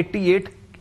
88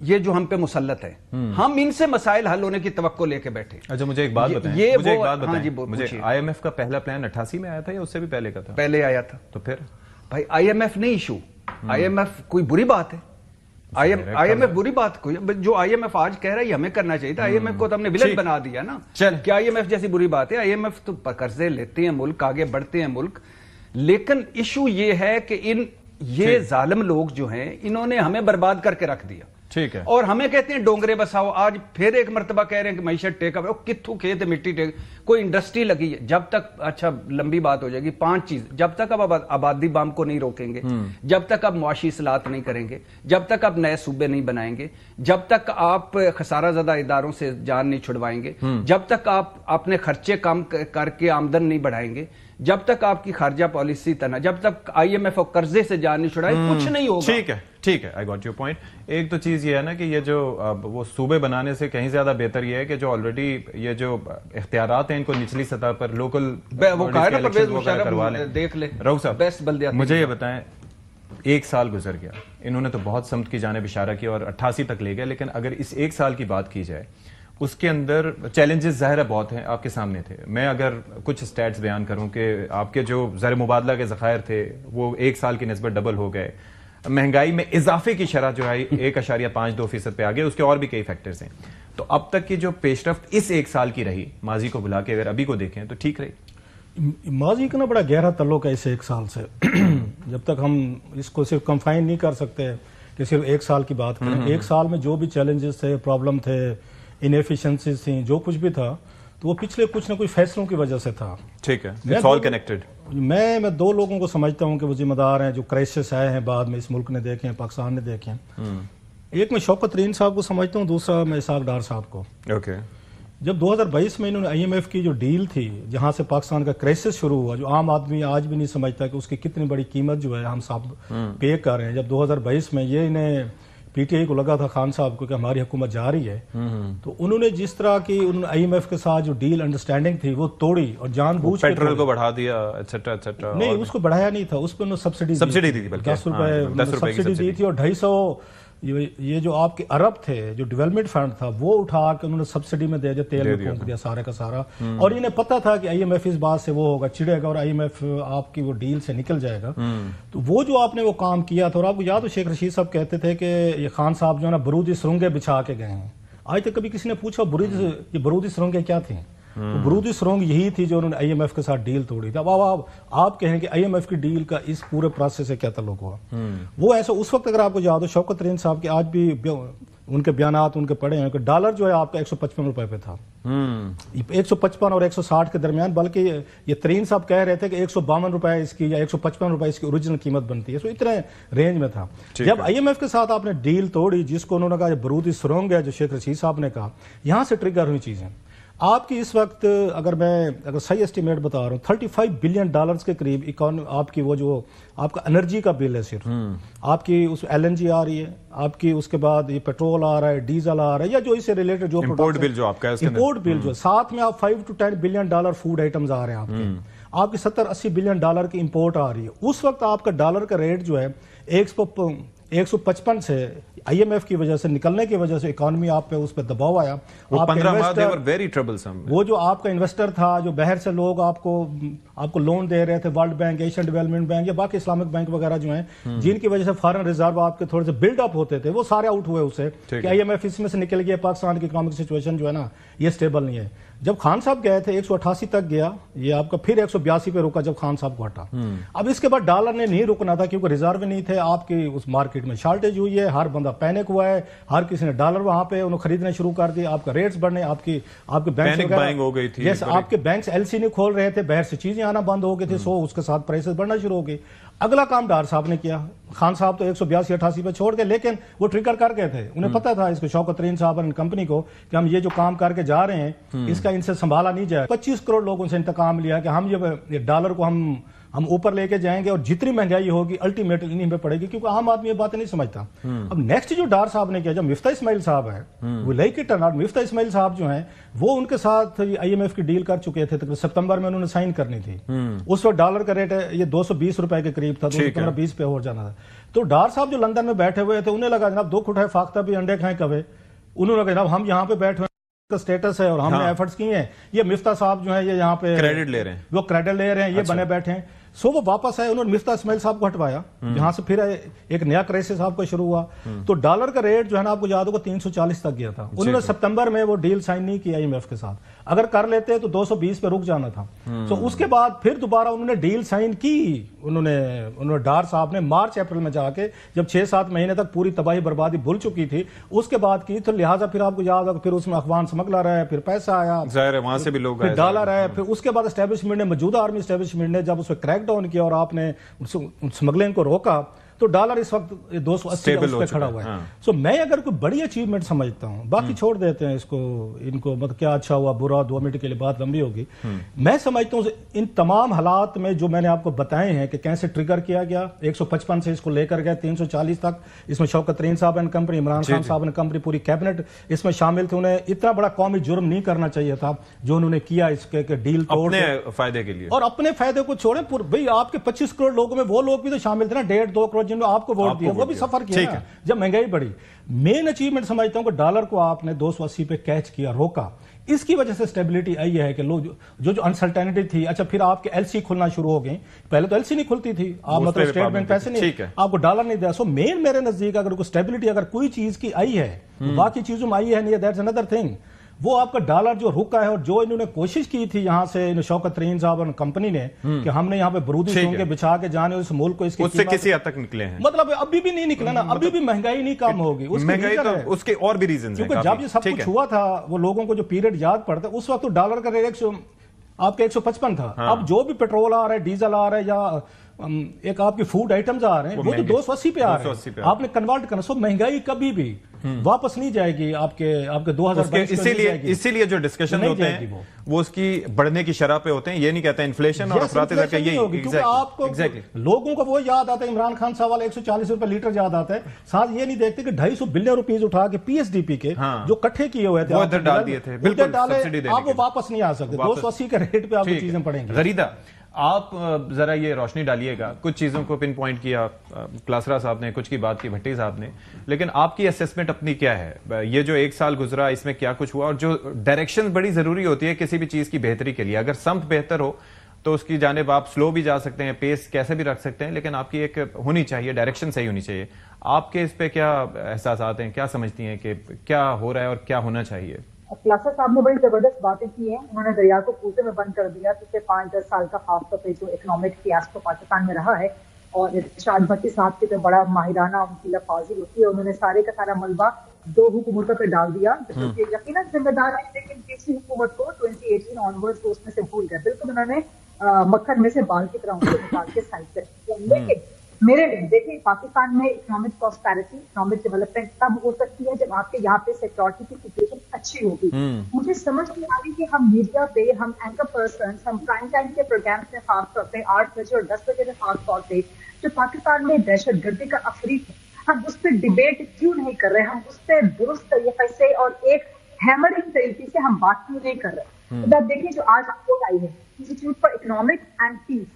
یہ جو ہم پہ مسلط ہے، ہم ان سے مسائل حل ہونے کی توقع لے کے بیٹھے. اچھا مجھے ایک بات بتائیں، مجھے آئی ایم ایف کا پہلا پلان 88 میں آیا تھا یا اس سے بھی پہلے کا تھا؟ پہلے آیا تھا. تو پھر بھائی آئی ایم ایف نہیں ایشو، آئی ایم ایف کوئی بری بات ہے؟ آئی ایم ایف بری بات کوئی؟ جو آئی ایم ایف آج کہہ رہا ہے یہ ہمیں کرنا چاہیے تھا. آئی ایم ایف کو تو ہم نے ولن بنا دیا نا کہ آئی ایم ایف جیسی بری بات ہے. آئی ایم ایف تو قرضے لیتے ہیں ملک، آگے بڑھتے ہیں ملک، لیکن ایشو یہ ہے کہ یہ ظالم لوگ جو ہیں انہوں نے ہمیں برباد کر کے رکھ دیا. ٹھیک ہے. اور ہمیں کہتے ہیں ڈونگرے بساؤ. آج پھر ایک مرتبہ کہہ رہے ہیں کہ معیشت ٹیک اپ. کتھو کھیت مٹی ٹیک، کوئی انڈسٹری لگی ہے جب تک، اچھا لمبی بات ہو جائے گی، 5 چیز. جب تک اب آبادی بام کو نہیں روکیں گے، جب تک اب معاشی اصلاحات نہیں کریں گے، جب تک اب نئے صوبے نہیں بنائیں گے، جب تک آپ خسارہ زدہ اداروں سے جان نہیں چھڑوائیں گے، جب تک آپ اپنے خرچے کم کر کے آمدن نہیں بڑھائیں گے، جب تک آپ کی خارجہ پالیسی تنا، جب تک آئی ایم ایف اور قرضے سے جان نہیں چھڑائے، کچھ نہیں ہوگا. ٹھیک ہے آئی گاٹ یور پوائنٹ. ایک تو چیز یہ ہے نا کہ یہ جو وہ صوبے بنانے سے کہیں زیادہ بہتر یہ ہے کہ جو آلریڈی یہ جو اختیارات ہیں ان کو نچلی سطح پر لوکل کروا لیں. دیکھ لیں رؤف صاحب مجھے یہ بتائیں، 1 سال گزر گیا، انہوں نے تو بہت سمت کی جانب اشارہ کیا اور 88 تک لے گیا، لیکن اگر اس 1 سال کی بات کی جائے اس کے اندر چیلنجز ظاہر بہت ہیں، آپ کے سامنے تھے. میں اگر کچھ سٹیٹس بیان کروں کہ آپ کے جو زر مبادلہ کے ذخائر تھے وہ 1 سال کی نسبت ڈبل ہو گئے، مہنگائی میں اضافے کی شرح جو ہے 1.52% پہ آ گئی، اس کے اور بھی کئی فیکٹرز ہیں. تو اب تک کی جو پیش رفت اس 1 سال کی رہی، ماضی کو بھلا کے اگر ابھی کو دیکھیں تو ٹھیک رہی؟ ماضی کا نا بڑا گہرا تعلق ہے اس 1 سال سے. جب تک ہم اس کو صرف کنفائن نہیں کر سکتے کہ صرف 1 سال کی بات کریں. 1 سال میں جو بھی چیلنجز تھے، پرابلم تھے، انیفیشنسیز تھیں، جو کچھ بھی تھا تو وہ پچھلے کچھ نہ کچھ فیصلوں کی وجہ سے تھا. ٹھیک ہے. It's all connected. میں 2 لوگوں کو سمجھتا ہوں کہ وہ ذمہ دار ہیں جو کرائسس آئے ہیں بعد میں اس ملک نے دیکھے ہیں، پاکستان نے دیکھے ہیں. ایک میں شوکت ترین صاحب کو سمجھتا ہوں، دوسرا میں اسحاق ڈار صاحب کو. جب 2022 میں انہوں نے آئی ایم ایف کی جو ڈیل تھی جہاں سے پاکستان کا کرائسس شروع ہوا، جو عام آدمی آج بھی نہیں سمجھتا کہ اس کی کتنی بڑی قیمت جو ہے ہم سب پے کر رہے ہیں. جب 2022 میں یہ انہیں پی ٹی آئی کو لگا تھا خان صاحب کو کہ ہماری حکومت جا رہی ہے، تو انہوں نے جس طرح کی آئی ایم ایف کے ساتھ جو ڈیل انڈرسٹینڈنگ تھی وہ توڑی اور جان بوجھ کے پیٹرول کو بڑھا دیا ایٹسٹرا ایٹسٹرا. نہیں، اس کو بڑھایا نہیں تھا، اس پہ انہوں نے سبسڈی دی تھی، 10 روپے سبسڈی دی تھی. اور 250 یہ جو آپ کے ارب تھے جو ڈیولپمنٹ فنڈ تھا وہ اٹھا کے انہوں نے سبسڈی میں دے دیا، تیل میں پھونک دیا سارے کا سارا. اور انہیں پتا تھا کہ آئی ایم ایف اس بات سے وہ ہوگا، چڑے گا اور آئی ایم ایف آپ کی وہ ڈیل سے نکل جائے گا. تو وہ جو آپ نے وہ کام کیا تھا، اور آپ کو یاد ہو شیخ رشید صاحب کہتے تھے کہ یہ خان صاحب جو ہے نا برودی سرنگیں بچھا کے گئے ہیں. آج تک کبھی کسی نے پوچھا یہ برودی سرنگیں کیا تھیں؟ تو برودی سرنگ یہی تھی جو انہوں نے آئی ایم ایف کے ساتھ ڈیل توڑی تھی. اب آپ کہیں کہ آئی ایم ایف کی ڈیل کا اس پورے پروسیس سے کیا تعلق ہوا؟ وہ ایسا اس وقت اگر آپ کو یاد ہو شوکت ترین صاحب کے آج بھی ان کے بیانات ان کے پڑھے ہیں کہ ڈالر جو ہے آپ کا 155 روپے پہ تھا، 155 اور 160 کے درمیان. بلکہ یہ ترین صاحب کہہ رہے تھے کہ 152 روپے اس کی یا 155 روپے اس کی اوریجنل قیمت بنتی ہے. سو اتنے رینج میں تھا. جب آئی ایم ایف کے ساتھ آپ نے ڈیل توڑی جس کو انہوں نے کہا برودی سرنگ ہے، جو شیخ رشید صاحب نے کہا، یہاں سے ٹریگر ہوئی چیزیں. آپ کی اس وقت اگر صحیح اسٹیمیٹ بتا رہا ہوں 35 بلین ڈالرز کے قریب آپ کی وہ جو آپ کا انرجی کا بل ہے، صرف آپ کی اس ایل این جی آ رہی ہے، آپ کی اس کے بعد یہ پیٹرول آ رہا ہے، ڈیزل آ رہا ہے، یا جو اس سے ریلیٹڈ جو امپورٹ بل جو آپ کا ہے، امپورٹ بل جو ساتھ میں آپ 5 to 10 billion dollar food items آ رہے ہیں آپ کی 70-80 بلین ڈالر کی امپورٹ آ رہی ہے. اس وقت آپ کا ڈالر کا ریٹ جو ہے 155 سے آئی ایم ایف کی وجہ سے نکلنے کی وجہ سے اکانومی آپ پہ اس پہ دباؤ آیا. وہ جو آپ کا انویسٹر تھا، جو باہر سے لوگ آپ کو لون دے رہے تھے، world bank, Asian development bank یا باقی اسلامک بینک وغیرہ جو ہیں، جن کی وجہ سے فارن ریزرو آپ کے تھوڑے سے بلڈ اپ ہوتے تھے، وہ سارے آؤٹ ہوئے اسے کہ آئی ایم ایف اس میں سے نکل گیا. پاکستان کی اکنامک سچویشن جو ہے نا یہ اسٹیبل نہیں ہے. جب خان صاحب گئے تھے 188 تک گیا، یہ آپ کا پھر 182 پہ رکا جب خان صاحب کو ہٹا. اب اس کے بعد ڈالر نے نہیں رکنا تھا کیونکہ ریزرو نہیں تھے، آپ کی اس مارکیٹ میں شارٹیج ہوئی ہے، ہر بندہ پینک ہوا ہے، ہر کسی نے ڈالر وہاں پہ انہوں خریدنے شروع کر دیا. آپ کا ریٹس بڑھنے، آپ کے بینک ہو گئی تھی، جیسے آپ کے بینکس ایل سی نہیں کھول رہے تھے، باہر سے چیزیں آنا بند ہو گئی تھی، سو اس کے ساتھ پرائسز بڑھنا شروع ہو گئی. اگلا کام ڈار صاحب نے کیا. خان صاحب تو 182-88 پہ چھوڑ گئے، لیکن وہ ٹریگر کر گئے تھے. انہیں پتا تھا اس کو شوکت ترین صاحب اور کمپنی کو کہ ہم یہ جو کام کر کے جا رہے ہیں اس کا ان سے سنبھالا نہیں جائے. 25 کروڑ لوگوں سے انتقام لیا کہ ہم یہ ڈالر کو ہم اوپر لے کے جائیں گے اور جتنی مہنگائی ہوگی الٹیمیٹ انہیں پہ پڑے گی, کیونکہ عام آدمی یہ باتیں نہیں سمجھتا. اب نیکسٹ جو ڈار صاحب نے کیا, جب مفتاح اسماعیل صاحب ہیں, وہ لائک اٹ اور ناٹ, مفتاح اسماعیل صاحب جو ہیں وہ ان کے ساتھ آئی ایم ایف کی ڈیل کر چکے تھے, سپتمبر میں انہوں نے سائن کرنی تھی. اس وقت ڈالر کا ریٹ یہ 220 روپے کے قریب تھا, 220 پہ ہو جانا تھا. تو ڈار صاحب جو لندن میں بیٹھے ہوئے تھے, انہیں لگا جناب 2 کھٹائے فاختہ بھی انڈے کھائیں کبے. انہوں نے کہا جناب ہم یہاں پہ بیٹھے کا سٹیٹس ہے اور ہم نے ایفرٹس کیے ہیں, یہ مفتاح صاحب جو ہیں یہ یہاں پہ کریڈٹ لے رہے ہیں, وہ کریڈٹ لے رہے ہیں, یہ بنے بیٹھے ہیں. سو وہ واپس آئے, انہوں نے مفتاح اسماعیل صاحب کو ہٹوایا, یہاں سے پھر ایک نیا کرائسس صاحب کو شروع ہوا. تو ڈالر کا ریٹ جو ہے نا آپ کو یاد ہوگا 340 تک گیا تھا. انہوں نے سپتمبر میں وہ ڈیل سائن نہیں کی آئی ایم ایف کے ساتھ, اگر کر لیتے تو 220 پہ رک جانا تھا. تو اس کے بعد پھر دوبارہ انہوں نے ڈیل سائن کی, انہوں نے ڈار صاحب نے مارچ اپریل میں جا کے, جب 6-7 مہینے تک پوری تباہی بربادی بھول چکی تھی, اس کے بعد کی. تو لہٰذا پھر آپ کو یاد ہوگا پھر اس میں افغان سمگلر ہے, پھر پیسہ آیا, ظاہر ہے وہاں سے بھی لوگ ڈالر ہے, پھر اس کے بعد اسٹیبلشمنٹ نے, موجودہ آرمی اسٹیبلشمنٹ نے جب اس پہ کریک ڈاؤن کیا اور آپ نے سمگلنگ کو روکا, تو ڈالر اس وقت 280 پہ کھڑا ہوا ہے. سو میں اگر کوئی بڑی اچیومنٹ سمجھتا ہوں, باقی چھوڑ دیتے ہیں اس کو, ان کو مطلب کیا اچھا ہوا برا 2 منٹ کے لیے بات لمبی ہوگی. میں سمجھتا ہوں ان تمام حالات میں جو میں نے آپ کو بتائے ہیں کہ کیسے ٹریگر کیا گیا, 155 سے اس کو لے کر گئے 340 تک, اس میں شوکت ترین صاحب اینڈ کمپنی, عمران خان صاحب اینڈ کمپنی, پوری کیبنٹ اس میں شامل تھے. انہیں اتنا بڑا قومی جرم نہیں کرنا چاہیے تھا جو انہوں نے کیا, اس کے ڈیل توڑ اپنے فائدے کے لیے, اور اپنے فائدے کو چھوڑیں. بھائی آپ کے 25 کروڑ لوگوں میں وہ لوگ بھی تو شامل تھے نا, 1.5-2 کروڑ جن نے آپ کو ووٹ دیا, وہ بھی سفر کیا جب مہنگائی بڑھی. مین اچیومنٹ سمجھتا ہوں کہ ڈالر کو آپ نے 280 پہ کیچ کیا, روکا. اس کی وجہ سے سٹیبلٹی آئی ہے کہ لوگ جو انسرٹینٹی تھی. اچھا پھر آپ کے ایل سی کھلنا شروع ہو گئی, پہلے تو ایل سی نہیں کھلتی تھی, آپ مطلب اسٹیٹ بینک پیسے نہیں, آپ کو ڈالر نہیں دیا. سو مین میرے نزدیک اگر کوئی سٹیبلٹی اگر کوئی چیز کی آئی ہے, باقی چیزوں میں آئی ہے نہیں, دیٹس انادر تھنگ. وہ آپ کا ڈالر جو رکا ہے, اور جو انہوں نے کوشش کی تھی یہاں سے شوکت ترین صاحب اور کمپنی نے کہ ہم نے یہاں پہ برودی سونگے بچھا کے جانے اس ملک کو, اس سے کسی حد تک نکلے ہیں, مطلب ابھی بھی نہیں نکلا نا, ابھی بھی مہنگائی نہیں کم ہوگی. اس کے اور بھی ریزنز ہیں, کیونکہ جب یہ سب کچھ ہوا تھا, وہ لوگوں کو جو پیریڈ یاد پڑتا ہے, اس وقت تو ڈالر کا ریٹ آپ کے 155 تھا. اب جو بھی پیٹرول آ رہا ہے, ڈیزل آ رہا ہے, یا ایک آپ کی فوڈ آئٹمز آ رہے ہیں, وہ تو 280 پہ آ رہے ہیں. آپ نے کنورٹ کرنا. سو مہنگائی کبھی بھی واپس نہیں جائے گی آپ کے 2022. اسی لیے جو ڈسکشن ہوتے ہیں وہ اس کی بڑھنے کی شرح پہ ہوتے ہیں, یہ نہیں کہتے انفلیشن اور افراط زر کا یہی ہوگی. کیونکہ آپ کو لوگوں کو وہ یاد آتا ہے, عمران خان صاحب والا 140 روپے لیٹر یاد آتا ہے, ساتھ یہ نہیں دیکھتے کہ 250 بلین روپیز اٹھا کے پی ایس ڈی پی کے جو کٹھے کیے ہوئے تھے وہ ادھر ڈال دیے تھے, بالکل سبسڈی آپ وہ واپس نہیں آ سکتے. 280 کے ریٹ پہ آپ کو چیزیں پڑیں گی. غریدہ آپ ذرا یہ روشنی ڈالیے گا, کچھ چیزوں کو پن پوائنٹ کیا کلاسرا صاحب نے, کچھ کی بات کی بھٹی صاحب نے, لیکن آپ کی اسیسمنٹ اپنی کیا ہے؟ یہ جو 1 سال گزرا اس میں کیا کچھ ہوا, اور جو ڈائریکشن بڑی ضروری ہوتی ہے کسی بھی چیز کی بہتری کے لیے. اگر سمت بہتر ہو تو اس کی جانب آپ سلو بھی جا سکتے ہیں, پیس کیسے بھی رکھ سکتے ہیں, لیکن آپ کی ایک ہونی چاہیے, ڈائریکشن صحیح ہونی چاہیے. آپ کے اس پہ کیا احساسات ہیں, کیا سمجھتی ہیں کہ کیا ہو رہا ہے اور کیا ہونا چاہیے؟ کلاسر صاحب نے بڑی زبردست باتیں کی ہیں. انہوں نے دریا کو کوزے میں بند کر دیا. پچھلے 5-10 سال کا خاص طور پہ جو اکنامک فیاسکو پاکستان میں رہا ہے, اور ارشاد بھٹی صاحب کی تو بڑا ماہرانہ ان کی لفاظی ہوتی ہے. انہوں نے سارے کا سارا ملبہ 2 حکومتوں پہ ڈال دیا, یقیناً ذمہ دار ہے, لیکن تیسری حکومت کو 2018 آنورڈ کو اس میں سے بھول گئے. بالکل انہوں نے مکھن میں سے بال کی طرح ان کو نکال کے سائڈ کر دیا. لیکن میرے لیے دیکھیں, پاکستان میں اکنامک پراسپیرٹی, اکنامک ڈیولپمنٹ تب ہو سکتی ہے جب آپ کے یہاں پہ سیکورٹی کی سچویشن اچھی ہوگی. مجھے سمجھ نہیں آ رہی کہ ہم میڈیا پہ, ہم اینکر پرسنس, ہم پرائم ٹائم کے پروگرامس میں خاص طور پہ 8 بجے اور 10 بجے میں خاص طور پہ جو پاکستان میں دہشت گردی کا افریق ہے, ہم اس پہ ڈبیٹ کیوں نہیں کر رہے, ہم اس پہ درست طریقے سے اور ایک ہیمرنگ طریقے سے ہم بات کیوں نہیں کر رہے. جب دیکھیں جو آج رپورٹ آئی ہے institute for economic and peace,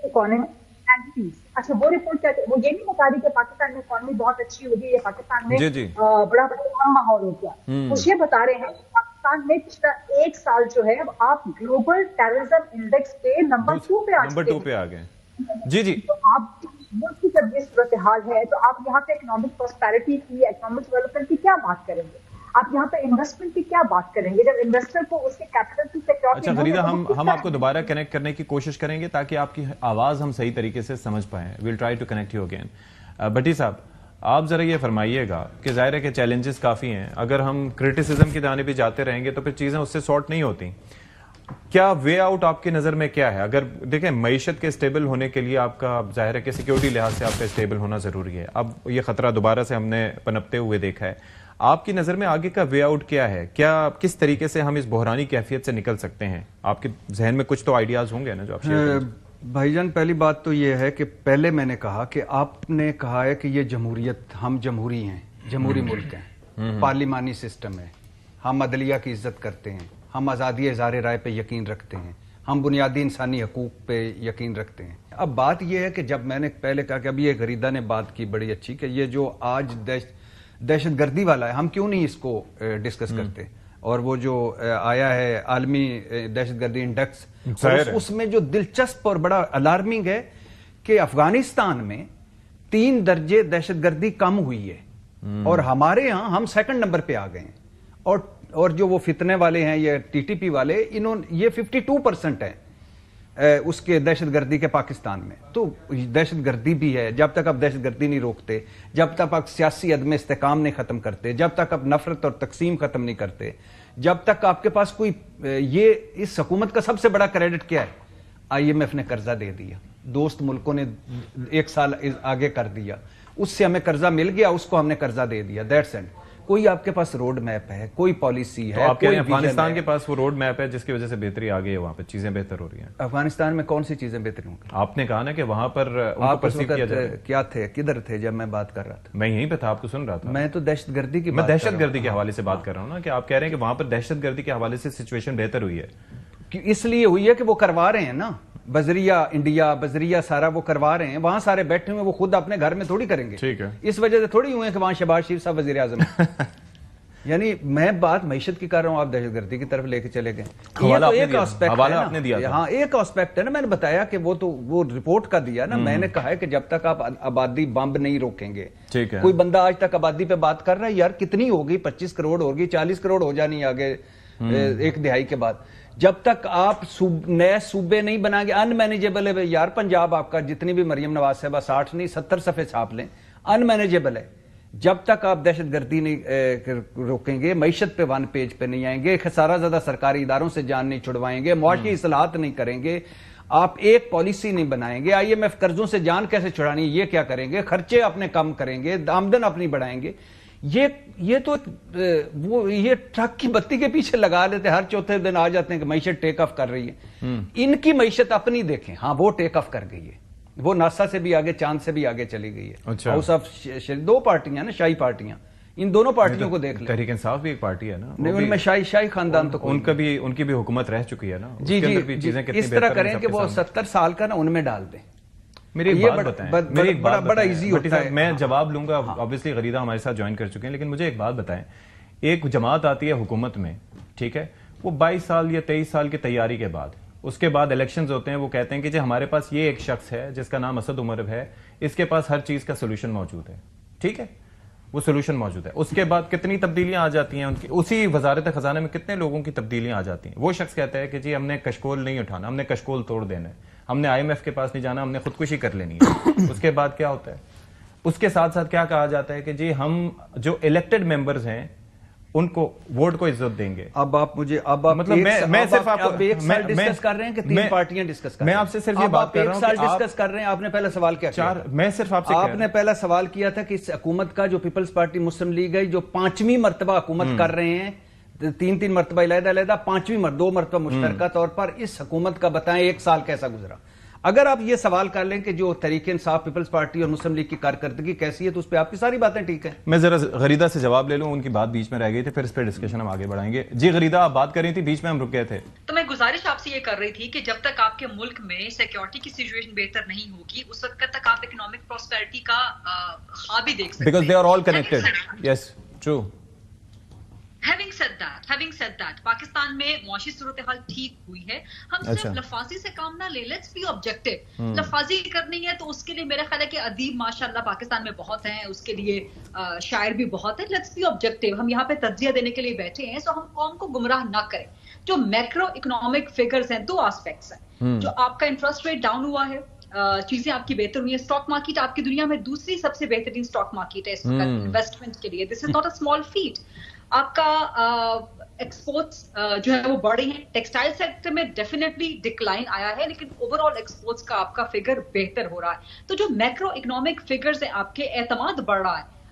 economic and peace, اچھا وہ رپورٹ کیا, وہ یہ نہیں بتا رہی کہ پاکستان میں اکانومی بہت اچھی ہوگی یا پاکستان میں بڑا بڑا ماحول ہو گیا. وہ یہ بتا رہے ہیں پاکستان میں پچھلا 1 سال جو ہے آپ گلوبل ٹیررزم انڈیکس پہ نمبر 2 پہ آ گئے. جی تو آپ ملک کی جب یہ صورتحال ہے تو آپ یہاں پہ اکنامک پراسپیرٹی کی, اکنامک ڈیولپمنٹ کی کیا بات کریں گے, آپ یہاں پہ انویسٹمنٹ کی کیا بات کریں گے جب انویسٹر کو اس کے کیپٹل کی سیکورٹی. اچھا غریدہ, ہم آپ کو دوبارہ کنیکٹ کرنے کی کوشش کریں گے تاکہ آپ کی آواز ہم صحیح طریقے سے سمجھ پائیں. We'll try to connect you again. Bhatti صاحب آپ ذرا یہ فرمائیے گا کہ ظاہر ہے کہ چیلنجز کافی ہیں, اگر ہم کرٹیسزم کی جانب بھی جاتے رہیں گے تو پھر چیزیں اس سے سارٹ نہیں ہوتی. کیا وے آؤٹ آپ کی نظر میں کیا ہے؟ اگر دیکھیں معیشت کے اسٹیبل ہونے کے لیے آپ کا ظاہر ہے کہ سیکیورٹی لحاظ سے آپ کا اسٹیبل ہونا ضروری ہے. اب یہ خطرہ دوبارہ سے ہم نے پنپتے ہوئے دیکھا ہے. آپ کی نظر میں آگے کا وے آؤٹ کیا ہے؟ کیا کس طریقے سے ہم اس بحرانی کیفیت سے نکل سکتے ہیں؟ آپ کے ذہن میں کچھ تو آئیڈیاز ہوں گے نا جو آپ شیئر کریں. بھائی جان پہلی بات تو یہ ہے کہ پہلے میں نے کہا کہ آپ نے کہا ہے کہ یہ جمہوریت، ہم جمہوری ہیں، جمہوری ملک ہیں، پارلیمانی سسٹم ہے، ہم عدلیہ کی عزت کرتے ہیں، ہم آزادی اظہار رائے پہ یقین رکھتے ہیں، ہم بنیادی انسانی حقوق پہ یقین رکھتے ہیں. اب بات یہ ہے کہ جب میں نے پہلے کہا کہ ابھی یہ غریدہ نے بات کی بڑی اچھی کہ یہ جو آج دہشت گردی والا ہے، ہم کیوں نہیں اس کو ڈسکس کرتے، اور وہ جو آیا ہے عالمی دہشت گردی انڈیکس، اس میں جو دلچسپ اور بڑا الارمنگ ہے کہ افغانستان میں 3 درجے دہشت گردی کم ہوئی ہے، اور ہمارے یہاں ہم 2nd نمبر پہ آ گئے ہیں، اور جو وہ فتنے والے ہیں یہ ٹی ٹی پی والے، یہ 52% ہیں اس کے دہشت گردی کے پاکستان میں. تو دہشت گردی بھی ہے. جب تک آپ دہشت گردی نہیں روکتے، جب تک آپ سیاسی عدم استحکام نہیں ختم کرتے، جب تک آپ نفرت اور تقسیم ختم نہیں کرتے، جب تک آپ کے پاس کوئی یہ اس حکومت کا سب سے بڑا کریڈٹ کیا ہے؟ IMF نے قرضہ دے دیا، دوست ملکوں نے 1 سال آگے کر دیا، اس سے ہمیں قرضہ مل گیا، اس کو ہم نے قرضہ دے دیا. That's and. کوئی آپ کے پاس روڈ میپ ہے، کوئی پالیسی ہے؟ آپ کہہ رہے ہیں افغانستان کے پاس وہ روڈ میپ ہے جس کی وجہ سے بہتری آ گئی ہے، وہاں پہ چیزیں بہتر ہو رہی ہیں. افغانستان میں کون سی چیزیں بہتر ہوں گی؟ آپ نے کہا نا کہ وہاں پر آپ کیا تھے، کدھر تھے جب میں بات کر رہا تھا؟ میں یہیں پہ تھا، آپ کو سن رہا تھا. میں تو دہشت گردی کی میں دہشت گردی کے حوالے سے بات کر رہا ہوں نا، کہ آپ کہہ رہے ہیں کہ وہاں پر دہشت گردی کے حوالے سے سچویشن بہتر ہوئی ہے. اس لیے ہوئی ہے کہ وہ کروا رہے ہیں نا، بذریعہ انڈیا، بذریعہ سارا وہ کروا رہے ہیں. وہاں سارے بیٹھے ہوئے، وہ خود اپنے گھر میں تھوڑی کریں گے. ٹھیک ہے. اس وجہ سے تھوڑی ہوئے کہ وہاں شہباز شریف صاحب وزیر اعظم. یعنی میں بات معیشت کی کر رہا ہوں، آپ دہشت گردی کی طرف لے کے چلے گئے. یہ تو ایک آسپیکٹ ہے نا. ہاں ایک آسپیکٹ ہے نا. میں نے بتایا کہ وہ رپورٹ کا دیا نا. میں نے کہا ہے کہ جب تک آپ آبادی بمب نہیں روکیں گے، کوئی بندہ آج تک آبادی پہ بات کر رہا ہے یار کتنی ہوگی، 25 کروڑ ہوگی، 40 کروڑ ہو جانی آگے 1 دہائی کے بعد. جب تک آپ نئے صوبے نہیں بنائیں گے، ان مینیجیبل ہے یار. پنجاب آپ کا جتنی بھی مریم نواز صاحبہ 60 نہیں 70 صفحے چھاپ لیں، ان مینیجیبل ہے. جب تک آپ دہشت گردی نہیں روکیں گے، معیشت پہ 1 پیج پہ نہیں آئیں گے، خسارہ زدہ سرکاری اداروں سے جان نہیں چھڑوائیں گے، معاشی اصلاحات نہیں کریں گے، آپ ایک پالیسی نہیں بنائیں گے، IMF قرضوں سے جان کیسے چھڑانی یہ کیا کریں گے، خرچے اپنے کم کریں گے، آمدن اپنی بڑھائیں گے. یہ تو وہ یہ ٹرک کی بتی کے پیچھے لگا لیتے، ہر چوتھے دن آ جاتے ہیں کہ معیشت ٹیک آف کر رہی ہے. ان کی معیشت اپنی دیکھیں، ہاں وہ ٹیک آف کر گئی ہے، وہ ناسا سے بھی آگے، چاند سے بھی آگے چلی گئی ہے. ہاؤس آف 2 پارٹیاں نا، شاہی پارٹیاں، ان دونوں پارٹیوں کو دیکھ لیں. تحریک انصاف بھی ایک پارٹی ہے نا، ان میں شاہی خاندان تو ان کی بھی حکومت رہ چکی ہے نا. جی اس طرح کریں کہ وہ 70 سال کا نا ان میں ڈال دیں. میری ایک بات بتائیں، بڑا ایزی ہوتا ہے. میں جواب لوں گا، obviously غریدہ ہمارے ساتھ جوائن کر چکے ہیں، لیکن مجھے ایک بات بتائیں. ایک جماعت آتی ہے حکومت میں، ٹھیک ہے، وہ 22 سال یا 23 سال کی تیاری کے بعد، اس کے بعد الیکشنز ہوتے ہیں، وہ کہتے ہیں کہ جی ہمارے پاس یہ ایک شخص ہے جس کا نام اسد عمر ہے، اس کے پاس ہر چیز کا سولوشن موجود ہے. ٹھیک ہے، وہ سولوشن موجود ہے. اس کے بعد کتنی تبدیلیاں آ جاتی ہیں ان کی، اسی وزارت خزانہ میں کتنے لوگوں کی تبدیلیاں آ جاتی ہیں. وہ شخص کہتا ہے کہ جی ہم نے کشکول نہیں اٹھانا، ہم نے کشکول توڑ دینا ہے، ہم نے IMF کے پاس نہیں جانا، ہم نے خودکشی کر لینی ہے. اس کے بعد کیا ہوتا ہے؟ اس کے ساتھ ساتھ کیا کہا جاتا ہے کہ جی ہم جو الیکٹڈ ممبرز ہیں ان کو ووٹ کو عزت دیں گے. اب آپ مجھے مطلب میں صرف آپ کو ایک سال ڈسکس کر رہے ہیں کہ 3 پارٹیاں ڈسکس کر رہے ہیں. میں آپ سے صرف یہ بات کر رہا ہوں کہ آپ 1 سال ڈسکس کر رہے ہیں. آپ نے پہلا سوال کیا کیا؟ میں صرف آپ نے پہلا سوال کیا تھا کہ اس حکومت کا جو پیپلز پارٹی مسلم لیگ ہے جو 5ویں مرتبہ حکومت کر رہے ہیں، 3 مرتبہ علیحدہ، 5ویں 2 مرتبہ مشترکہ طور پر، اس حکومت کا بتائیں 1 سال کیسا گزرا. اگر آپ یہ سوال کر لیں کہ جو تحریک انصاف، پیپلز پارٹی اور مسلم لیگ کی کارکردگی کیسی ہے تو اس پہ آپ کی ساری باتیں ٹھیک ہیں. میں ذرا غریدہ سے جواب لے لوں، ان کی بات بیچ میں رہ گئی تھی، پھر اس پہ ڈسکشن ہم آگے بڑھائیں گے. جی غریدہ آپ بات کر رہی تھی، بیچ میں ہم رک گئے تھے. تو میں گزارش آپ سے یہ کر رہی تھی کہ جب تک آپ کے ملک میں سیکیورٹی کی سچویشن بہتر نہیں ہوگی اس وقت تک آپ اکنامک پراسپیرٹی کا خواب ہی دیکھ سکتے ہیں. Because they are all connected. Yes, true. Having said that, Pakistan میں معاشی صورتحال ٹھیک ہوئی ہے. ہم صرف لفاظی سے کام نہ لیں، لیٹس بی آبجیکٹو. لفاظی کرنی ہے تو اس کے لیے میرا خیال ہے کہ ادیب ماشاءاللہ پاکستان میں بہت ہیں، اس کے لیے شاعر بھی بہت ہیں. Let's be objective. ہم یہاں پہ تجزیہ دینے کے لیے بیٹھے ہیں، سو ہم قوم کو گمراہ نہ کریں. جو میکرو اکنامک فگرز ہیں، 2 آسپیکٹس ہیں. جو آپ کا انٹرسٹ ریٹ ڈاؤن ہوا ہے، چیزیں آپ کی بہتر ہوئی ہیں. اسٹاک مارکیٹ آپ کی دنیا میں دوسری سب سے بہترین اسٹاک مارکیٹ ہے اس وقت انویسٹمنٹ کے لیے. This is not a small feat. آپ کا ایکسپورٹس جو ہے وہ بڑھے ہیں. ٹیکسٹائل سیکٹر میں ڈیفینیٹلی ڈکلائن آیا ہے، لیکن اوور آل ایکسپورٹس کا آپ کا فگر بہتر ہو رہا ہے. تو جو میکرو اکنامک فگرز ہیں آپ کے، اعتماد بڑھ رہا ہے.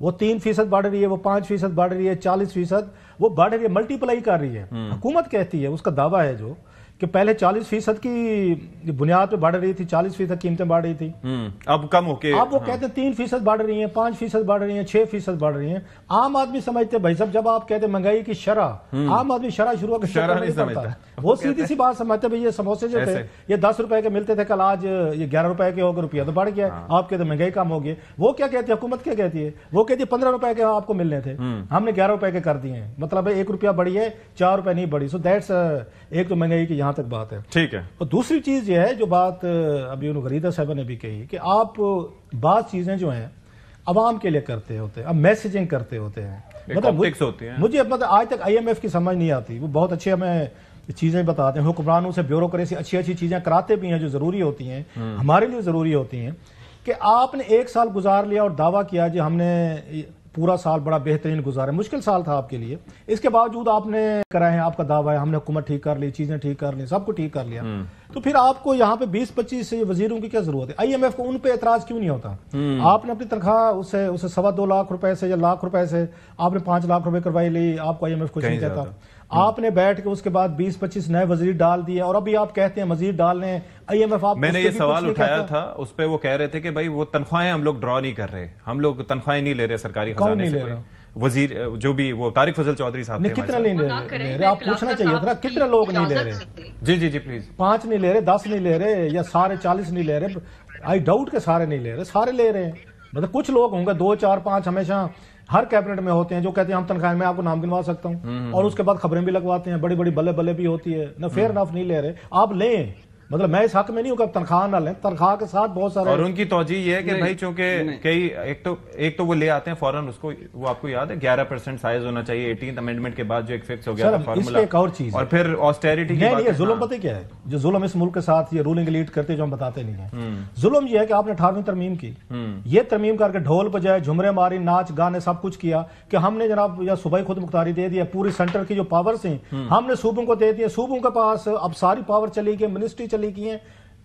وہ 3% بڑھ رہی ہے، وہ 5% بڑھ رہی ہے، 40% وہ بڑھ رہی ہے، ملٹیپلائی کر رہی ہے. حکومت کہتی ہے، اس کا دعویٰ ہے جو کہ پہلے 40% کی بنیاد پہ بڑھ رہی تھی، 40% قیمتیں بڑھ رہی تھی، اب کم ہو کے اب وہ کہتے ہیں 3% بڑھ رہی ہیں، 5% بڑھ رہی ہیں، 6% بڑھ رہی ہیں. عام آدمی سمجھتے ہیں بھائی صاحب جب آپ کہتے ہیں مہنگائی کی شرح، عام آدمی شرح شروع نہیں سمجھتا، وہ سیدھی سی بات سمجھتے بھائی یہ سموسے جو تھے یہ 10 روپے کے ملتے تھے، کل آج یہ 11 روپے کے ہو گئے، روپیہ تو بڑھ گیا. آپ کہتے ہیں مہنگائی کم ہو گئی. وہ کیا کہتی ہے حکومت، کیا کہتی ہے؟ وہ کہتی ہے 15 روپے کے آپ کو ملنے تھے، ہم نے 11 روپے کے کر دیے ہیں، مطلب 1 روپیہ بڑھی ہے، 4 روپے نہیں بڑھی. سو دیٹس ایک تو مہنگائی کی یہاں تک بات ہے. ٹھیک ہے. اور دوسری چیز یہ ہے جو بات ابھی غریدہ صاحبہ نے بھی کہی کہ آپ بعض چیزیں جو ہیں عوام کے لیے کرتے ہوتے ہیں، اب میسیجنگ کرتے ہوتے ہیں، مجھے آج تک IMF کی سمجھ نہیں آتی. وہ بہت اچھے ہمیں چیزیں بتاتے ہیں، حکمرانوں سے بیوروکریسی اچھی چیزیں کراتے بھی ہیں جو ضروری ہوتی ہیں، ہمارے لیے ضروری ہوتی ہیں. کہ آپ نے 1 سال گزار لیا اور دعویٰ کیا جی ہم نے پورا سال بڑا بہترین گزارا، مشکل سال تھا آپ کے لیے، اس کے باوجود آپ نے کرا ہے، آپ کا دعویٰ ہے ہم نے حکومت ٹھیک کر لی، چیزیں ٹھیک کر لی، سب کو ٹھیک کر لیا، تو پھر آپ کو یہاں پہ 20-25 وزیروں کی کیا ضرورت ہے؟ IMF کو ان پہ اعتراض کیوں نہیں ہوتا؟ آپ نے اپنی تنخواہ اسے 2.25 لاکھ روپے سے یا لاکھ روپے سے آپ نے 5 لاکھ روپے کروائی لی، آپ کو IMF کچھ نہیں کہتا. آپ نے بیٹھ کے اس کے بعد 20-25 نئے وزیر ڈال دیے اور ابھی آپ کہتے ہیں مزید ڈالنے. IMF آپ میں نے یہ سوال اٹھایا تھا، اس پہ وہ کہہ رہے تھے کہ بھائی وہ تنخواہیں ہم لوگ ڈرا نہیں کر رہے، ہم لوگ تنخواہیں نہیں لے رہے سرکاری خزانے سے. وزیر جو بھی وہ طارق فضل چودھری صاحب نے کتنا نہیں لے رہے؟ آپ پوچھنا چاہیے تھا کتنے لوگ نہیں لے رہے؟ جی پلیز. 5 نہیں لے رہے، 10 نہیں لے رہے، یا سارے 40 نہیں لے رہے؟ آئی ڈاؤٹ کہ سارے نہیں لے رہے، سارے لے رہے ہیں. مطلب کچھ لوگ ہوں گے 2, 4, 5 ہمیشہ ہر کیبنٹ میں ہوتے ہیں جو کہتے ہیں ہم تنخواہیں، میں آپ کو نام گنوا سکتا ہوں، اور اس کے بعد خبریں بھی لگواتے ہیں، بڑی بڑی بلے بلے بھی ہوتی ہے نہ. فیئر انف نہیں لے رہے، آپ لیں. مطلب میں اس حق میں نہیں ہوں کہ تنخواہ نہ لیں، تنخواہ کے ساتھ بہت سارے. اور ان کی توجہ یہ ہے کہ بھائی چونکہ ایک تو وہ لے آتے ہیں فوراً اس کو، وہ آپ کو یاد ہے 11% سائز ہونا چاہیے 18th امینڈمنٹ کے بعد جو ایک فکس ہو گیا تھا فارمولا. ایک اور چیز اور پھر آسٹیریٹی کی بات. یہ ظلم پتہ کیا ہے جو ظلم اس ملک کے ساتھ یہ رولنگ لیڈ کرتے جو ہم بتاتے نہیں ہیں؟ ظلم یہ ہے کہ آپ نے 18ویں ترمیم کی، یہ ترمیم کر کے ڈھول بجائے، جھمرے ماری، ناچ گانے سب کچھ کیا کہ ہم نے جناب یا صوبائی خود مختاری دے دیا، پوری سینٹر کی جو پاورز ہیں ہم نے صوبوں کو دے دیا، صوبوں کے پاس اب ساری پاور چلی گئی، منسٹری چلی گئی ہیں.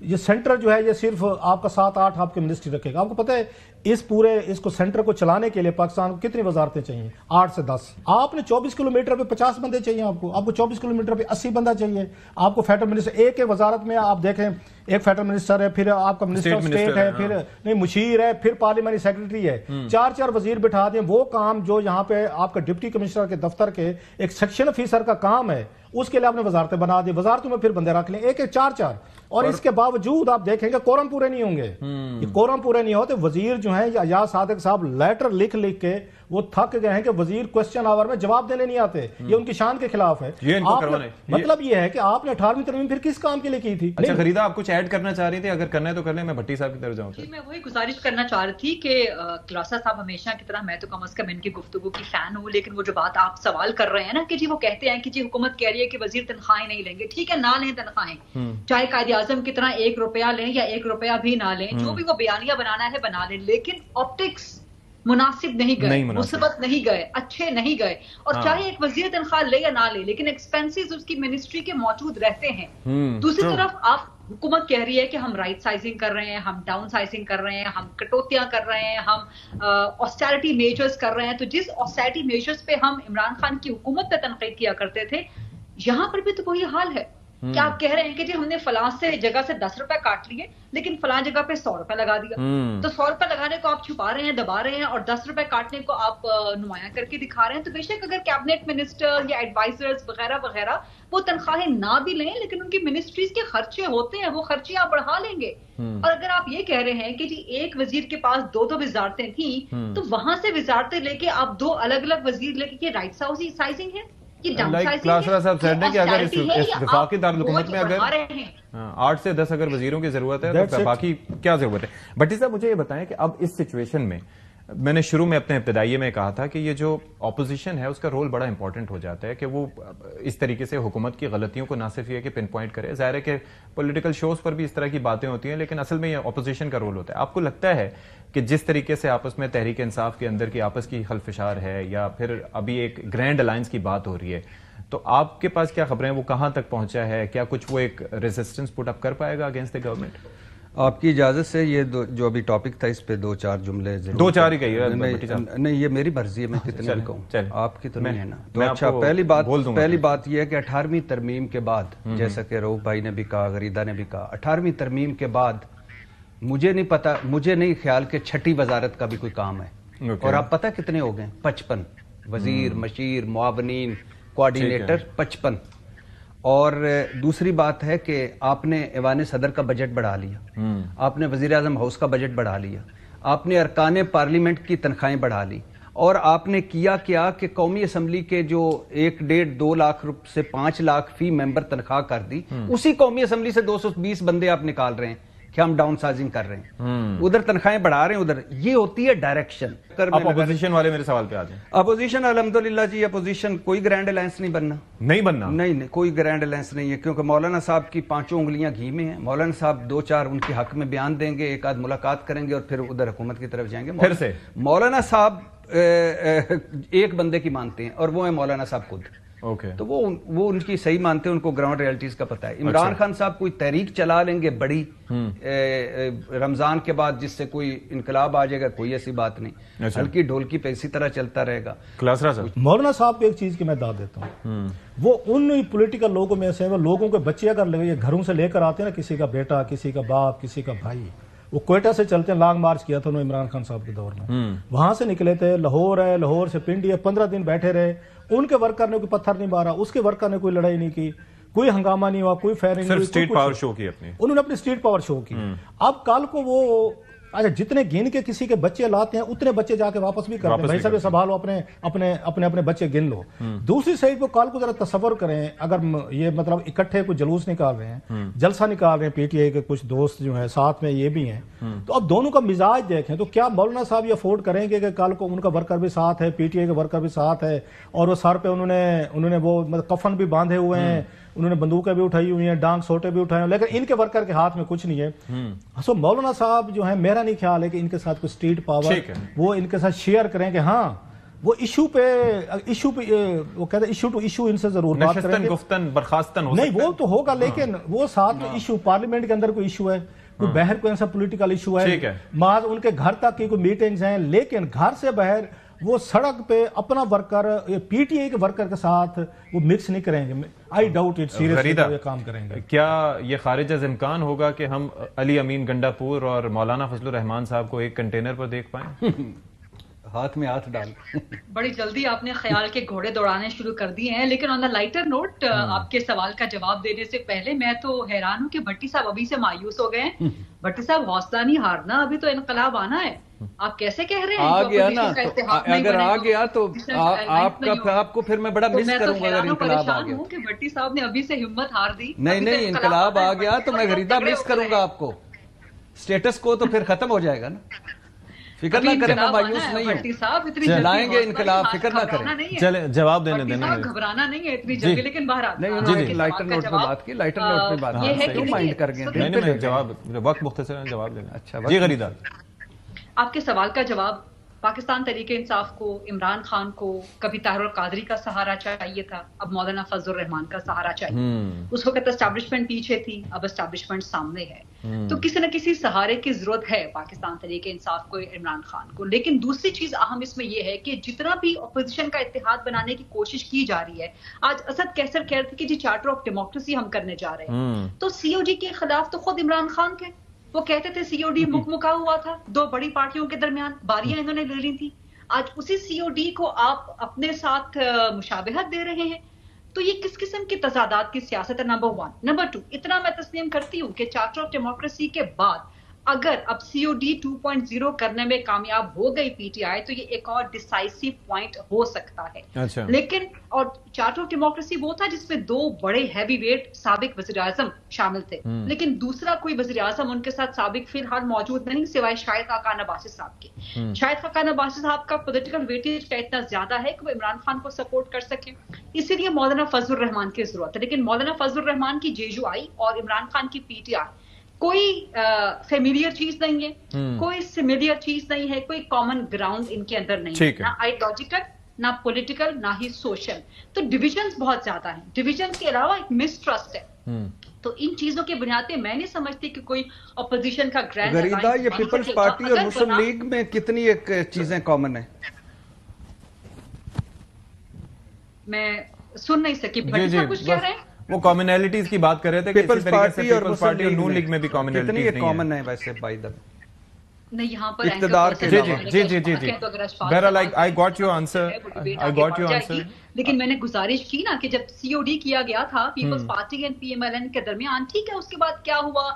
یہ سینٹر جو ہے یہ صرف آپ کا 7-8 آپ کی منسٹری رکھے گا. آپ کو پتہ ہے اس کو سینٹر کو چلانے کے لیے پاکستان کو کتنی وزارتیں چاہیے؟ 8 سے 10. آپ نے 24 کلومیٹر پہ 50 بندے چاہیے، آپ کو 24 کلومیٹر پہ 80 بندہ چاہیے. آپ کو فیڈرل منسٹر ایک وزارت میں آپ دیکھیں، ایک فیڈرل منسٹر ہے، پھر آپ کا منسٹر آف اسٹیٹ ہے، پھر نہیں مشیر ہے، پھر پارلیمانی سیکرٹری ہے، 4 وزیر بٹھا دیں. وہ کام جو یہاں پہ آپ کا ڈپٹی کمشنر کے دفتر کے ایک سیکشن آفیسر کا کام ہے، اس کے لیے آپ نے وزارتیں بنا دی، وزارتوں میں پھر بندے رکھ لیں، ایک 4. اور اس کے باوجود آپ دیکھیں گے کورم پورے نہیں ہوں گے. یہ کورم پورے نہیں ہوتے. وزیر جو ہیں یا صادق صاحب لیٹر لکھ کے وہ تھک گئے ہیں کہ وزیر کوسچن آور میں جواب دینے نہیں آتے، یہ ان کی شان کے خلاف ہے. مطلب یہ ہے کہ آپ نے 18ویں ترمیم پھر کس کام کے لیے کی تھی؟ اچھا غریدہ آپ کچھ ایڈ کرنا چاہ رہی تھی؟ اگر کرنا ہے تو کر لیں، میں بھٹی صاحب کی طرف جاؤں. میں وہی گزارش کرنا چاہ رہی تھی کہ خلاصہ صاحب ہمیشہ کی طرح میں تو کم از کم ان کی گفتگو کی فین ہوں، لیکن وہ جو بات آپ سوال کر رہے ہیں نا کہ جی وہ کہتے ہیں کہ جی حکومت کہہ رہی ہے کہ وزیر تنخواہیں نہیں لیں گے. ٹھیک ہے، نہ لیں تنخواہیں، چاہے قائد اعظم کی طرح 1 روپیہ لیں یا 1 روپیہ بھی نہ لیں، جو بھی وہ بیانیہ بنانا ہے بنا لیں، لیکن آپٹکس مناسب نہیں گئے، مثبت نہیں گئے، اچھے نہیں گئے. اور چاہے ایک وزیر تنخواہ لے یا نہ لے، لیکن ایکسپینسز اس کی منسٹری کے موجود رہتے ہیں. دوسری طرف آپ حکومت کہہ رہی ہے کہ ہم رائٹ سائزنگ کر رہے ہیں، ہم ڈاؤن سائزنگ کر رہے ہیں، ہم کٹوتیاں کر رہے ہیں، ہم آسٹیرٹی میجرز کر رہے ہیں. تو جس آسٹیرٹی میجرز پہ ہم عمران خان کی حکومت پہ تنقید کیا کرتے تھے، یہاں پر بھی تو وہی حال ہے. کیا آپ کہہ رہے ہیں کہ جی ہم نے فلاں سے جگہ سے 10 روپے کاٹ لیے لیکن فلاں جگہ پہ 100 روپے لگا دیا. تو 100 روپے لگانے کو آپ چھپا رہے ہیں، دبا رہے ہیں، اور 10 روپے کاٹنے کو آپ نمایاں کر کے دکھا رہے ہیں. تو بے شک اگر کیبنٹ منسٹر یا ایڈوائزرز وغیرہ وغیرہ وہ تنخواہیں نہ بھی لیں، لیکن ان کی منسٹریز کے خرچے ہوتے ہیں، وہ خرچے آپ بڑھا لیں گے. اور اگر آپ یہ کہہ رہے ہیں کہ جی ایک وزیر کے پاس 2 وزارتیں تھیں، تو وہاں سے وزارتیں لے کے آپ 2 الگ الگ وزیر لے کے، یہ رائٹ سائزنگ ہے. وفاقی دارالحکومت میں اگر 8 سے 10 اگر وزیروں کی ضرورت ہے تو باقی کیا ضرورت ہے؟ بھٹی صاحب مجھے یہ بتائیں کہ اب اس سچویشن میں، میں نے شروع میں اپنے ابتدائیے میں کہا تھا کہ یہ جو اپوزیشن ہے اس کا رول بڑا امپورٹنٹ ہو جاتا ہے کہ وہ اس طریقے سے حکومت کی غلطیوں کو نہ صرف یہ کہ پن پوائنٹ کرے. ظاہر ہے کہ پولیٹیکل شوز پر بھی اس طرح کی باتیں ہوتی ہیں، لیکن اصل میں یہ اپوزیشن کا رول ہوتا ہے. آپ کو لگتا ہے کہ جس طریقے سے آپس میں تحریک انصاف کے اندر کی آپس کی خلفشار ہے، یا پھر ابھی ایک گرینڈ الائنس کی بات ہو رہی ہے، تو آپ کے پاس کیا خبریں ہیں وہ کہاں تک پہنچا ہے؟ کیا کچھ وہ ایک ریزسٹنس پٹ اپ کر پائے گا اگینسٹ دی گورنمنٹ؟ آپ کی اجازت سے یہ جو ابھی ٹاپک تھا اس پہ 2-4 جملے دو چار ہی کہیے. نہیں یہ میری مرضی ہے, میں کتنے بھی کہوں, آپ کی تو نہیں ہے نا. تو اچھا پہلی بات یہ ہے کہ 18ویں ترمیم کے بعد, جیسا کہ رؤف بھائی نے بھی کہا, غریدہ نے بھی کہا, 18ویں ترمیم کے بعد مجھے نہیں خیال کہ 6ٹھی وزارت کا بھی کوئی کام ہے. اور آپ پتہ کتنے ہو گئے؟ 55 وزیر, مشیر, معاونین, کوارڈینیٹر 55. اور دوسری بات ہے کہ آپ نے ایوان صدر کا بجٹ بڑھا لیا, آپ نے وزیر اعظم ہاؤس کا بجٹ بڑھا لیا, آپ نے ارکان پارلیمنٹ کی تنخواہیں بڑھا لی, اور آپ نے کیا کہ قومی اسمبلی کے جو 1.5-2 لاکھ سے 5 لاکھ فی ممبر تنخواہ کر دی, اسی قومی اسمبلی سے 220 بندے آپ نکال رہے ہیں کہ ہم ڈاؤن سائزنگ کر رہے ہیں, ادھر تنخواہیں بڑھا رہے ہیں, ادھر. یہ ہوتی ہے ڈائریکشن. اب اپوزیشن والے میرے سوال پہ آ جائیں. اپوزیشن الحمدللہ جی, اپوزیشن کوئی گرینڈ الائنس نہیں بننا, نہیں کوئی گرینڈ الائنس نہیں ہے, کیونکہ مولانا صاحب کی 5 انگلیاں گھی میں ہیں. مولانا صاحب 2-4 ان کے حق میں بیان دیں گے, ایک آدھ ملاقات کریں گے, اور پھر ادھر حکومت کی طرف جائیں گے. پھر سے مولانا صاحب ایک بندے کی مانتے ہیں, اور وہ ہے مولانا صاحب خود. تو وہ ان کی صحیح مانتے ہیں, ان کو گراؤنڈ ریئلٹیز کا پتہ ہے. عمران خان صاحب کوئی تحریک چلا لیں گے بڑی رمضان کے بعد, جس سے کوئی انقلاب آ جائے گا, کوئی ایسی بات نہیں. ہلکی ڈھولکی پہ اسی طرح چلتا رہے گا. مولانا صاحب کو ایک چیز کی میں داد دیتا ہوں, وہ ان پولیٹیکل لوگوں میں سے, وہ لوگوں کے بچے اگر گھروں سے لے کر آتے ہیں نا, کسی کا بیٹا, کسی کا باپ, کسی کا بھائی, وہ کوئٹہ سے چلتے ہیں, لانگ مارچ کیا تھا انہوں نے عمران خان صاحب کے دور میں, وہاں سے نکلے تھے, لاہور ہے, لاہور سے پنڈی ہے, 15 دن بیٹھے رہے. ان کے ورکر نے کوئی پتھر نہیں مارا, اس کے ورکر نے کوئی لڑائی نہیں کی, کوئی ہنگامہ نہیں ہوا, کوئی فائرنگ نہیں, اسٹریٹ پاور شو کی انہوں نے اپنی اسٹریٹ پاور شو کی. اب کل کو وہ اچھا جتنے گن کے کسی کے بچے لاتے ہیں, اتنے بچے جا کے واپس بھی کرتے ہیں, بھائی صاحب سنبھالو اپنے بچے گن لو. دوسری سائڈ پہ کل کو ذرا تصور کریں, اگر یہ مطلب اکٹھے کوئی جلوس نکال رہے ہیں, جلسہ نکال رہے ہیں, پی ٹی آئی کے کچھ دوست جو ہیں ساتھ میں یہ بھی ہیں, تو اب دونوں کا مزاج دیکھیں, تو کیا مولانا صاحب یہ افورڈ کریں گے کہ کل کو ان کا ورکر بھی ساتھ ہے, پی ٹی آئی کا ورکر بھی ساتھ ہے, اور وہ سر پہ انہوں نے وہ کفن بھی باندھے ہوئے ہیں, انہوں نے بندوقیں بھی اٹھائی ہوئی ہیں, ڈانگ سوٹے بھی اٹھائے ہیں, لیکن ان کے ورکر کے ہاتھ میں کچھ نہیں ہے. سو مولانا صاحب جو ہیں, میرا نہیں خیال ہے کہ ان کے ساتھ کوئی اسٹریٹ پاور وہ ان کے ساتھ شیئر کریں کہ ہاں وہ ایشو پہ وہ کہتے ہیں ایشو ٹو ایشو ان سے ضرور بات کریں گے, گفتن برخاستن نہیں وہ تو ہوگا, لیکن وہ ساتھ میں ایشو, پارلیمنٹ کے اندر کوئی ایشو ہے, کوئی باہر کوئی ایسا پولیٹیکل ایشو ہے, بعض ان کے گھر تک کی کوئی میٹنگز ہیں, لیکن گھر سے باہر وہ سڑک پہ اپنا ورکر پی ٹی آئی کے ورکر کے ساتھ وہ مکس نہیں کریں گے. آئی ڈاؤٹ اٹ سیریسلی یہ کام کریں گے. کیا یہ خارج از امکان ہوگا کہ ہم علی امین گنڈا پور اور مولانا فضل الرحمان صاحب کو ایک کنٹینر پر دیکھ پائیں؟ ہاتھ میں ہاتھ ڈال. بڑی جلدی آپ نے خیال کے گھوڑے دوڑانے شروع کر دیے ہیں, لیکن آن دا لائٹر نوٹ, آپ کے سوال کا جواب دینے سے پہلے میں تو حیران ہوں کہ بھٹی صاحب ابھی سے مایوس ہو گئے ہیں. بھٹی صاحب حوصلہ نہیں ہارنا, ابھی تو انقلاب آنا ہے. آپ کیسے کہہ رہے ہیں آ گیا نا, اگر آ گیا تو آپ کو پھر میں بڑا مس کروں گا اگر انقلاب آ گیا. کہ بھٹی صاحب نے ابھی سے ہمت ہار دی. نہیں انقلاب آ گیا تو میں غریدہ مس کروں گا آپ کو. سٹیٹس کو تو پھر ختم ہو جائے گا نا, فکر نہ کریں, میں مایوس نہیں ہوں, لائیں گے انقلاب, فکر نہ کریں. چلے جواب دینے دینا, گھبرانا نہیں ہے اتنی جلدی, لیکن باہر لائٹر نوٹ پہ بات کی, لائٹر نوٹ پہ بات کی, کیوں مائنڈ کر گئے؟ نہیں جواب, وقت مختصر ہے, جواب دینا. اچھا جی غریدہ, آپ کے سوال کا جواب, پاکستان تحریک انصاف کو, عمران خان کو کبھی طاہر القادری کا سہارا چاہیے تھا, اب مولانا فضل الرحمان کا سہارا چاہیے. اس وقت اسٹیبلشمنٹ پیچھے تھی, اب اسٹیبلشمنٹ سامنے ہے, تو کسی نہ کسی سہارے کی ضرورت ہے پاکستان تحریک انصاف کو, عمران خان کو. لیکن دوسری چیز اہم اس میں یہ ہے کہ جتنا بھی اپوزیشن کا اتحاد بنانے کی کوشش کی جا رہی ہے, آج اسد کیسر کہہ رہے تھے کہ جی چارٹر آف ڈیموکریسی ہم کرنے جا رہے ہیں, تو سی او ڈی کے خلاف تو خود عمران خان کے, وہ کہتے تھے سی او ڈی مکمکا ہوا تھا, 2 بڑی پارٹیوں کے درمیان باریاں انہوں نے لے لی تھی. آج اسی سی او ڈی کو آپ اپنے ساتھ مشابہت دے رہے ہیں, تو یہ کس قسم کی تضادات کی سیاست ہے؟ نمبر 1. نمبر 2, اتنا میں تسلیم کرتی ہوں کہ چارٹر آف ڈیموکریسی کے بعد اگر اب سی او ڈی 2.0 کرنے میں کامیاب ہو گئی پی ٹی آئی, تو یہ ایک اور ڈیسائسو پوائنٹ ہو سکتا ہے. لیکن اور چارٹر آف ڈیموکریسی وہ تھا جس میں 2 بڑے ہیوی ویٹ سابق وزیر اعظم شامل تھے, لیکن دوسرا کوئی وزیر اعظم ان کے ساتھ سابق فی الحال موجود نہیں, سوائے شاہد خاقان عباسی صاحب کے. شاہد خاقان عباسی صاحب کا پولیٹیکل ویٹیج کا اتنا زیادہ ہے کہ وہ عمران خان کو سپورٹ کر سکیں, اسی لیے مولانا فضل الرحمان کی ضرورت ہے. لیکن مولانا فضل الرحمان کی جے یو آئی اور عمران خان کی پی ٹی آئی کوئی فیملیئر چیز نہیں ہے, کوئی سملیئر چیز نہیں ہے, کوئی کامن گراؤنڈ ان کے اندر نہیں ہے, نہ آئیڈیالوجیکل, نہ پولیٹیکل, نہ ہی سوشل. تو ڈویژنز بہت زیادہ ہیں. ڈویژن کے علاوہ ایک مسٹرسٹ ہے, تو ان چیزوں کی بنیاد پہ میں نہیں سمجھتی کہ کوئی اپوزیشن کا گرینڈ غریدہ یہ پیپلز پارٹی اور مسلم لیگ میں کتنی ایک چیزیں کامن ہیں؟ میں سن نہیں سکی کچھ کہہ رہے ہیں. وہ کامنالٹیز کی بات کر رہے تھے کہ پیپلز پارٹی اور نون لیگ میں بھی کامنالٹیز کتنی ایک کامن ہے ویسے بائی دا نہیں یہاں پر اقتدار کے جی بہرحال I got your answer. لیکن میں نے گزارش کی نا کہ جب COD کیا گیا تھا پیپلز پارٹی اینڈ PMLN کے درمیان، ٹھیک ہے، اس کے بعد کیا ہوا،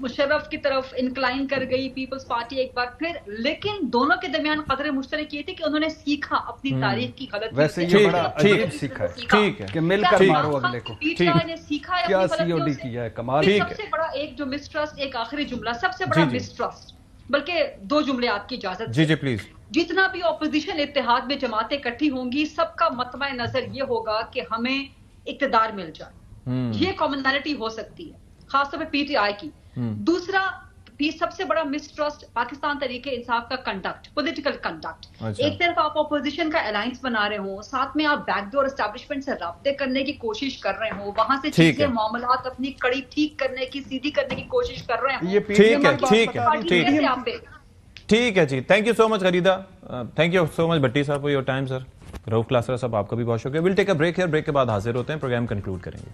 مشرف کی طرف انکلائن کر گئی پیپلز پارٹی ایک بار پھر، لیکن دونوں کے درمیان قدر مشترک یہ تھی کہ انہوں نے سیکھا اپنی تاریخ کی غلطی. ویسے یہ بڑا عجیب سیکھا ہے، ٹھیک ہے، کہ مل کر مارو اگلے کو. کیا COD کیا ہے، کمال. سب سے بڑا ایک جو مسٹرسٹ، ایک آخری جملہ، سب سے بڑا مسٹرسٹ، بلکہ 2 جملے آپ کی اجازت. جی پلیز. جتنا بھی اپوزیشن اتحاد میں جماعتیں اکٹھی ہوں گی، سب کا مطمع نظر یہ ہوگا کہ ہمیں اقتدار مل جائے. یہ کامنالٹی ہو سکتی ہے خاص طور پہ PTI کی. دوسرا سب سے بڑا مسٹرسٹ پاکستان تحریک انصاف کا کنڈکٹ، پولیٹیکل کنڈکٹ. ایک طرف آپ اپوزیشن کا الائنس بنا رہے ہوں، ساتھ میں آپ بیک ڈور اسٹیبلشمنٹ سے رابطے کرنے کی کوشش کر رہے ہوں، وہاں سے چیزیں معاملات اپنی کڑی ٹھیک کرنے کی، سیدھی کرنے کی کوشش کر رہے ہوں. ٹھیک ہے جی. Thank you so much Gharida. Thank you so much Bhatti صاحب for your time. Sir Rauf Klasra صاحب آپ کا بھی بہت شکریہ. We'll take a break here. Break کے بعد حاضر ہوتے ہیں، پروگرام کنکلوڈ کریں گے.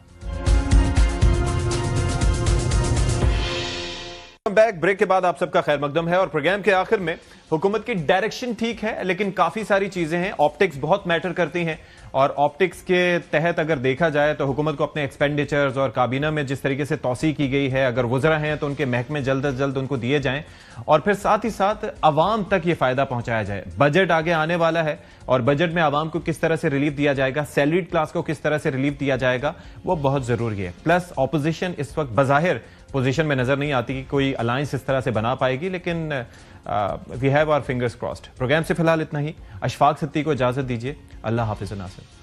بیک بریک کے بعد آپ سب کا خیر مقدم ہے، اور پروگرام کے آخر میں حکومت کی ڈائریکشن ٹھیک ہے لیکن کافی ساری چیزیں ہیں. آپٹکس بہت میٹر کرتی ہیں، اور آپٹکس کے تحت اگر دیکھا جائے تو حکومت کو اپنے ایکسپینڈیچرز اور کابینہ میں جس طریقے سے توسیع کی گئی ہے، اگر وزراء ہیں تو ان کے محکمے جلد از جلد ان کو دیے جائیں، اور پھر ساتھ ہی ساتھ عوام تک یہ فائدہ پہنچایا جائے. بجٹ آگے آنے والا ہے، اور بجٹ میں عوام کو کس طرح سے ریلیف دیا جائے گا، سیلریڈ کلاس کو کس طرح سے ریلیف دیا جائے گا، وہ بہت ضروری ہے. پلس اپوزیشن اس وقت بظاہر پوزیشن میں نظر نہیں آتی کہ کوئی الائنس اس طرح سے بنا پائے گی، لیکن we have our fingers crossed. Program سے فی الحال اتنا ہی. اشفاق ستی کو اجازت دیجیے. اللہ حافظ ناصر.